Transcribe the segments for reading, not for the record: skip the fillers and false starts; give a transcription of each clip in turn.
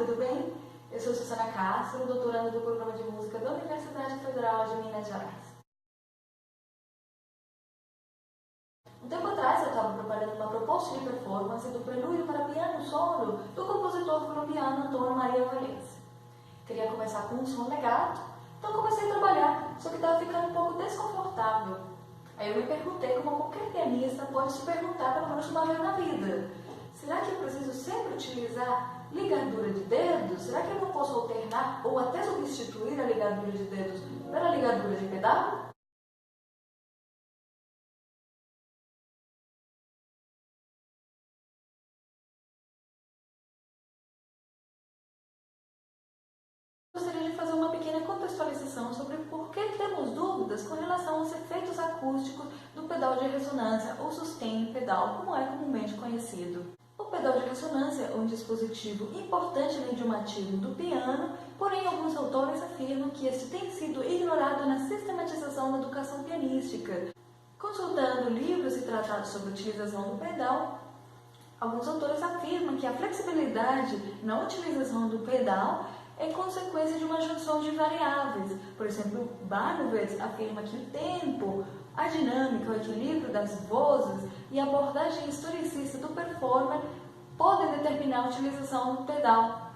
tudo bem? Eu sou Susana Castro, doutoranda do Programa de Música da Universidade Federal de Minas Gerais. Um tempo atrás eu estava preparando uma proposta de performance do Prelúdio para Piano Solo do compositor colombiano Antônio Maria Valencia. Queria começar com um som legato, então comecei a trabalhar, só que estava ficando um pouco desconfortável. Aí eu me perguntei, como qualquer pianista pode se perguntar pelo menos uma vez na vida: será que eu preciso sempre utilizar ligadura de dedos? Será que eu não posso alternar ou até substituir a ligadura de dedos pela ligadura de pedal? Gostaria de fazer uma pequena contextualização sobre por que temos dúvidas com relação aos efeitos acústicos do pedal de ressonância ou sustain pedal, como é comumente conhecido. O pedal de ressonância é um dispositivo importante no idiomativo do piano, porém alguns autores afirmam que este tem sido ignorado na sistematização da educação pianística. Consultando livros e tratados sobre a utilização do pedal, alguns autores afirmam que a flexibilidade na utilização do pedal é consequência de uma junção de variáveis. Por exemplo, Barnowitz afirma que o tempo, a dinâmica, o equilíbrio das vozes e a abordagem historicista do performer podem determinar a utilização do pedal.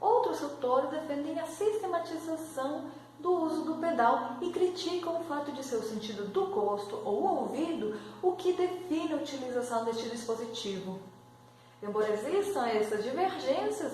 Outros autores defendem a sistematização do uso do pedal e criticam o fato de ser o sentido do gosto ou ouvido o que define a utilização deste dispositivo. Embora existam essas divergências,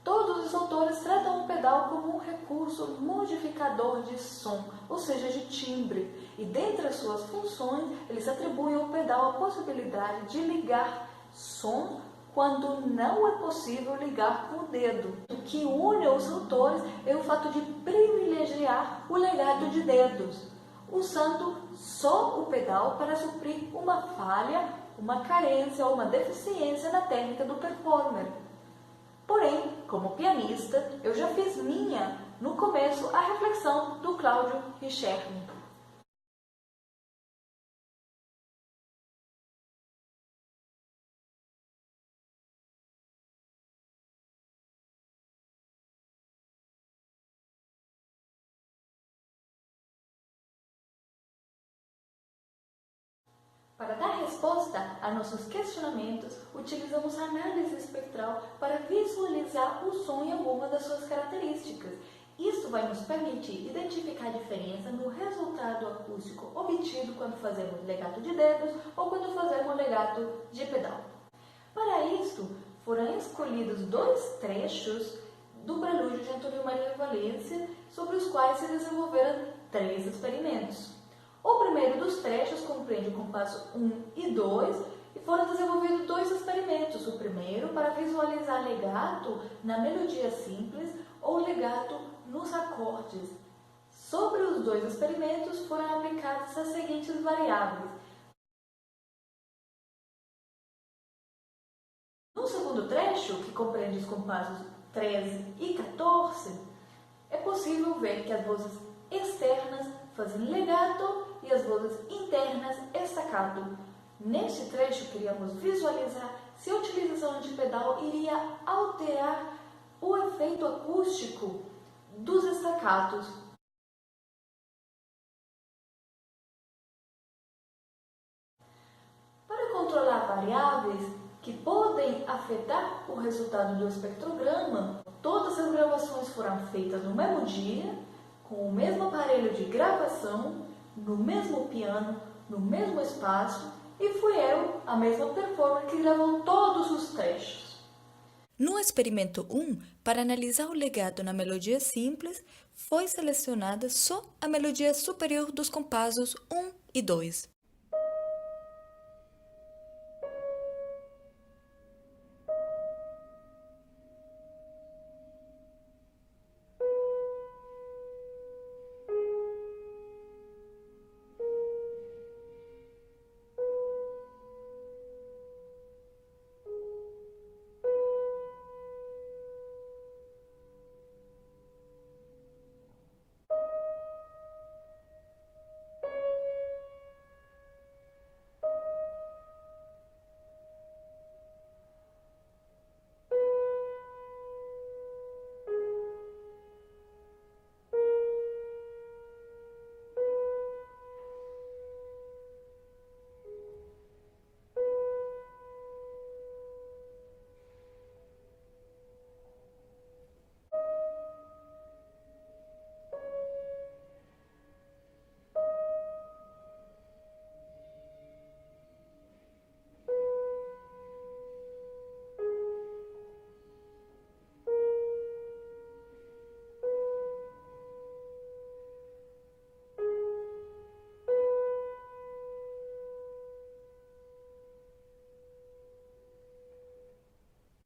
todos os autores tratam o pedal como um recurso modificador de som, ou seja, de timbre, e dentre as suas funções, eles atribuem ao pedal a possibilidade de ligar som quando não é possível ligar com o dedo. O que une os autores é o fato de privilegiar o legato de dedos, usando só o pedal para suprir uma falha, uma carência ou uma deficiência na técnica do performer. Porém, como pianista, eu já fiz minha, no começo, a reflexão do Cláudio Richerny. Para dar resposta a nossos questionamentos, utilizamos a análise espectral para visualizar o som e algumas das suas características. Isso vai nos permitir identificar a diferença no resultado acústico obtido quando fazemos legato de dedos ou quando fazemos legato de pedal. Para isso, foram escolhidos dois trechos do Prelúdio de Antônio Maria Valencia, sobre os quais se desenvolveram 3 experimentos. O primeiro dos trechos compreende o compasso 1 e 2 e foram desenvolvidos 2 experimentos. O primeiro para visualizar legato na melodia simples ou legato nos acordes. Sobre os 2 experimentos foram aplicadas as seguintes variáveis. No segundo trecho, que compreende os compassos 13 e 14, é possível ver que as vozes externas fazem legato e as vozes internas staccato. Neste trecho, queríamos visualizar se a utilização de pedal iria alterar o efeito acústico dos staccatos. Para controlar variáveis que podem afetar o resultado do espectrograma, todas as gravações foram feitas no mesmo dia, com o mesmo aparelho de gravação, no mesmo piano, no mesmo espaço, e fui eu, a mesma performer, que gravou todos os trechos. No experimento 1, para analisar o legato na melodia simples, foi selecionada só a melodia superior dos compassos 1 e 2.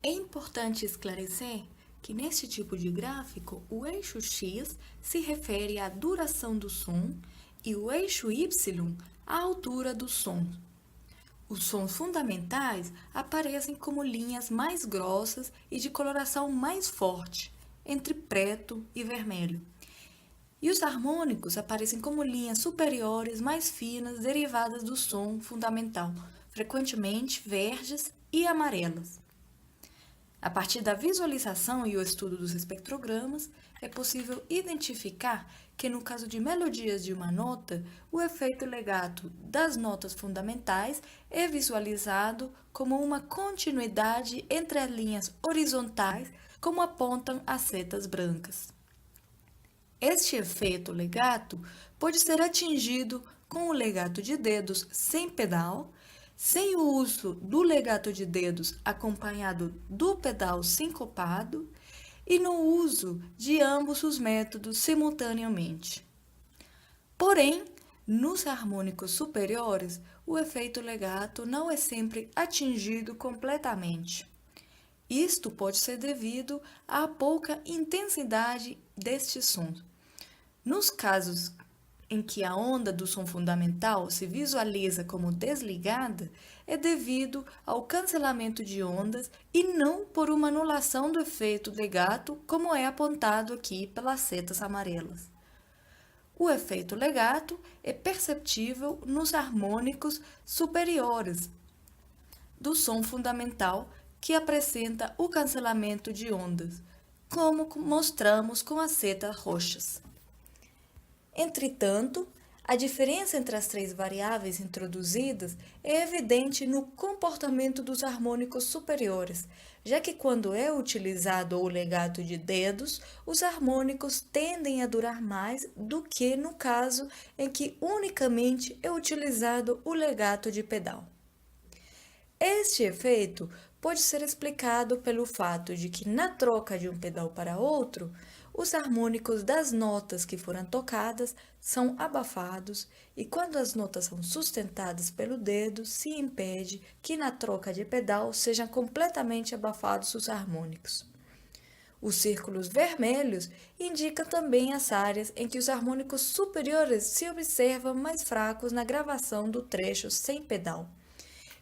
É importante esclarecer que neste tipo de gráfico, o eixo X se refere à duração do som e o eixo Y à altura do som. Os sons fundamentais aparecem como linhas mais grossas e de coloração mais forte, entre preto e vermelho. E os harmônicos aparecem como linhas superiores mais finas derivadas do som fundamental, frequentemente verdes e amarelas. A partir da visualização e o estudo dos espectrogramas, é possível identificar que, no caso de melodias de uma nota, o efeito legato das notas fundamentais é visualizado como uma continuidade entre as linhas horizontais, como apontam as setas brancas. Este efeito legato pode ser atingido com o legato de dedos sem pedal, sem o uso do legato de dedos acompanhado do pedal sincopado e no uso de ambos os métodos simultaneamente. Porém, nos harmônicos superiores, o efeito legato não é sempre atingido completamente. Isto pode ser devido à pouca intensidade destes sons. Nos casos em que a onda do som fundamental se visualiza como desligada, é devido ao cancelamento de ondas e não por uma anulação do efeito legato, como é apontado aqui pelas setas amarelas. O efeito legato é perceptível nos harmônicos superiores do som fundamental, que apresenta o cancelamento de ondas, como mostramos com as setas roxas. Entretanto, a diferença entre as três variáveis introduzidas é evidente no comportamento dos harmônicos superiores, já que quando é utilizado o legato de dedos, os harmônicos tendem a durar mais do que no caso em que unicamente é utilizado o legato de pedal. Este efeito pode ser explicado pelo fato de que, na troca de um pedal para outro, os harmônicos das notas que foram tocadas são abafados e, quando as notas são sustentadas pelo dedo, se impede que, na troca de pedal, sejam completamente abafados os harmônicos. Os círculos vermelhos indicam também as áreas em que os harmônicos superiores se observam mais fracos na gravação do trecho sem pedal.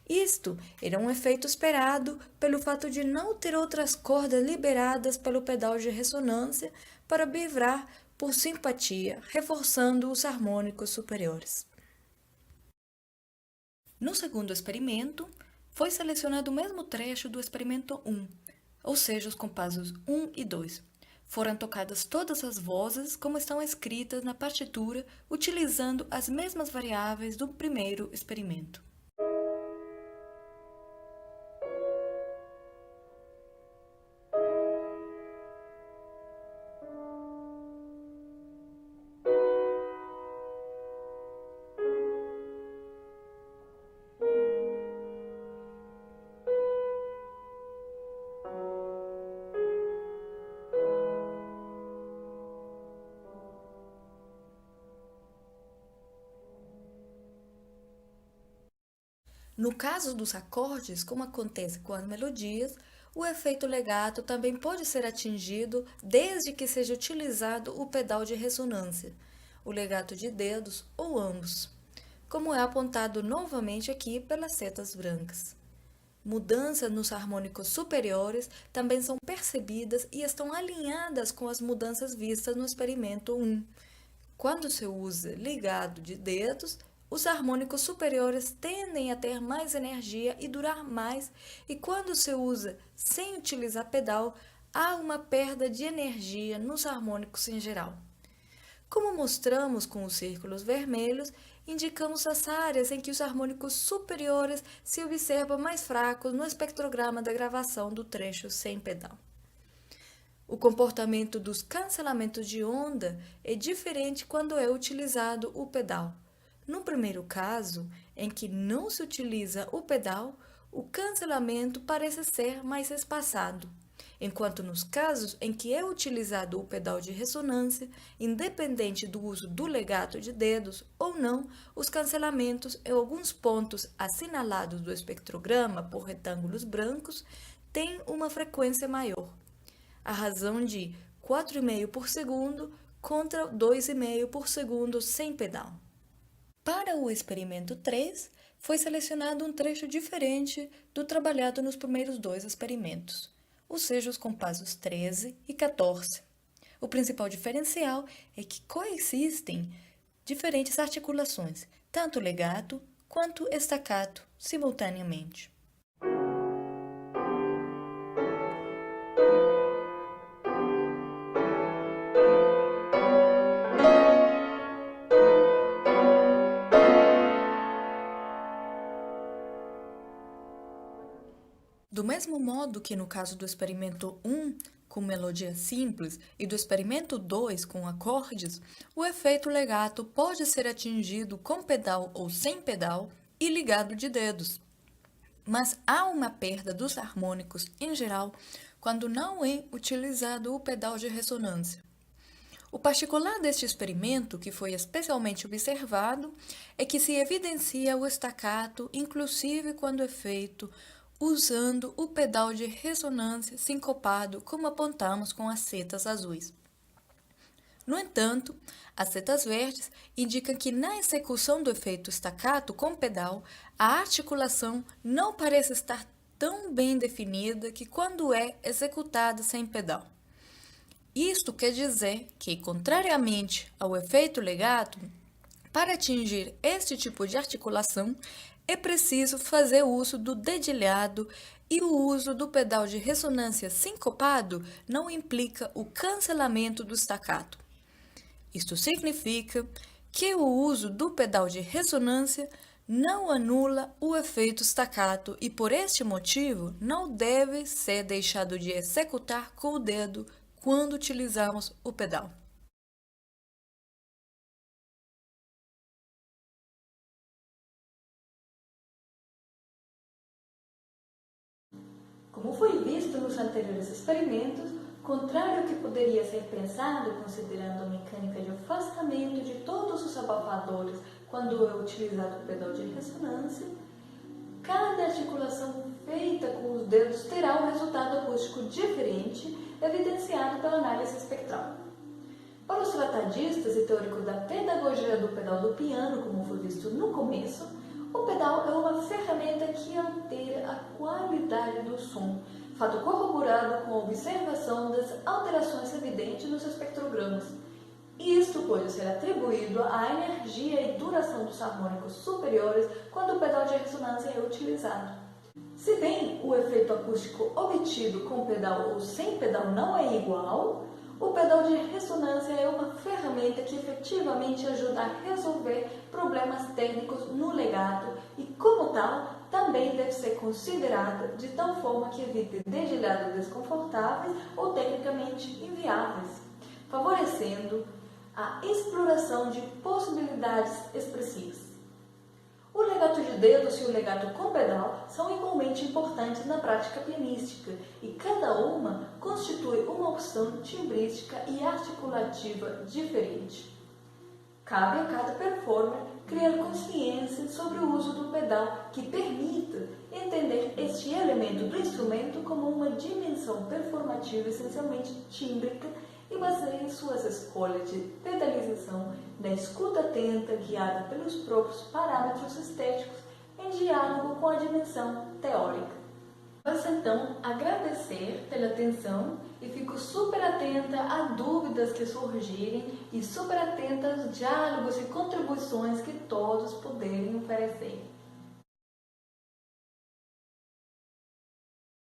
Isto era um efeito esperado pelo fato de não ter outras cordas liberadas pelo pedal de ressonância para vibrar por simpatia, reforçando os harmônicos superiores. No segundo experimento, foi selecionado o mesmo trecho do experimento 1, ou seja, os compassos 1 e 2. Foram tocadas todas as vozes como estão escritas na partitura, utilizando as mesmas variáveis do primeiro experimento. No caso dos acordes, como acontece com as melodias, o efeito legato também pode ser atingido desde que seja utilizado o pedal de ressonância, o legato de dedos ou ambos, como é apontado novamente aqui pelas setas brancas. Mudanças nos harmônicos superiores também são percebidas e estão alinhadas com as mudanças vistas no experimento 1. Quando se usa ligado de dedos, os harmônicos superiores tendem a ter mais energia e durar mais, e quando se usa sem utilizar pedal, há uma perda de energia nos harmônicos em geral. Como mostramos com os círculos vermelhos, indicamos as áreas em que os harmônicos superiores se observam mais fracos no espectrograma da gravação do trecho sem pedal. O comportamento dos cancelamentos de onda é diferente quando é utilizado o pedal. No primeiro caso, em que não se utiliza o pedal, o cancelamento parece ser mais espaçado, enquanto nos casos em que é utilizado o pedal de ressonância, independente do uso do legato de dedos ou não, os cancelamentos em alguns pontos assinalados do espectrograma por retângulos brancos tem uma frequência maior, a razão de 4,5 por segundo contra 2,5 por segundo sem pedal. Para o experimento 3, foi selecionado um trecho diferente do trabalhado nos primeiros 2 experimentos, ou seja, os compassos 13 e 14. O principal diferencial é que coexistem diferentes articulações, tanto legato quanto staccato, simultaneamente. Do mesmo modo que no caso do experimento 1, com melodia simples, e do experimento 2, com acordes, o efeito legato pode ser atingido com pedal ou sem pedal e ligado de dedos. Mas há uma perda dos harmônicos em geral quando não é utilizado o pedal de ressonância. O particular deste experimento, que foi especialmente observado, é que se evidencia o staccato, inclusive quando é feito usando o pedal de ressonância sincopado, como apontamos com as setas azuis. No entanto, as setas verdes indicam que na execução do efeito staccato com pedal, a articulação não parece estar tão bem definida que quando é executada sem pedal. Isto quer dizer que, contrariamente ao efeito legato, para atingir este tipo de articulação, é preciso fazer uso do dedilhado e o uso do pedal de ressonância sincopado não implica o cancelamento do staccato. Isto significa que o uso do pedal de ressonância não anula o efeito staccato e, por este motivo, não deve ser deixado de executar com o dedo quando utilizamos o pedal. Como foi visto nos anteriores experimentos, contrário ao que poderia ser pensado considerando a mecânica de afastamento de todos os abafadores quando é utilizado o pedal de ressonância, cada articulação feita com os dedos terá um resultado acústico diferente, evidenciado pela análise espectral. Para os tratadistas e teóricos da pedagogia do pedal do piano, como foi visto no começo, o pedal é uma ferramenta que altera a qualidade do som, fato corroborado com a observação das alterações evidentes nos espectrogramas. Isto pode ser atribuído à energia e duração dos harmônicos superiores quando o pedal de ressonância é utilizado. Se bem o efeito acústico obtido com pedal ou sem pedal não é igual, o pedal de ressonância é uma ferramenta que efetivamente ajuda a resolver problemas técnicos no legato e, como tal, também deve ser considerada de tal forma que evite dedilhados desconfortáveis ou tecnicamente inviáveis, favorecendo a exploração de possibilidades expressivas. O legato de dedos e o legato com pedal são igualmente importantes na prática pianística e cada uma constitui uma opção timbrística e articulativa diferente. Cabe a cada performer criar consciência sobre o uso do pedal que permita entender este elemento do instrumento como uma dimensão performativa essencialmente tímbrica e baseie suas escolhas de pedalização na escuta atenta guiada pelos próprios parâmetros estéticos em diálogo com a dimensão teórica. Posso então agradecer pela atenção e fico super atenta a dúvidas que surgirem e super atenta aos diálogos e contribuições que todos puderem oferecer.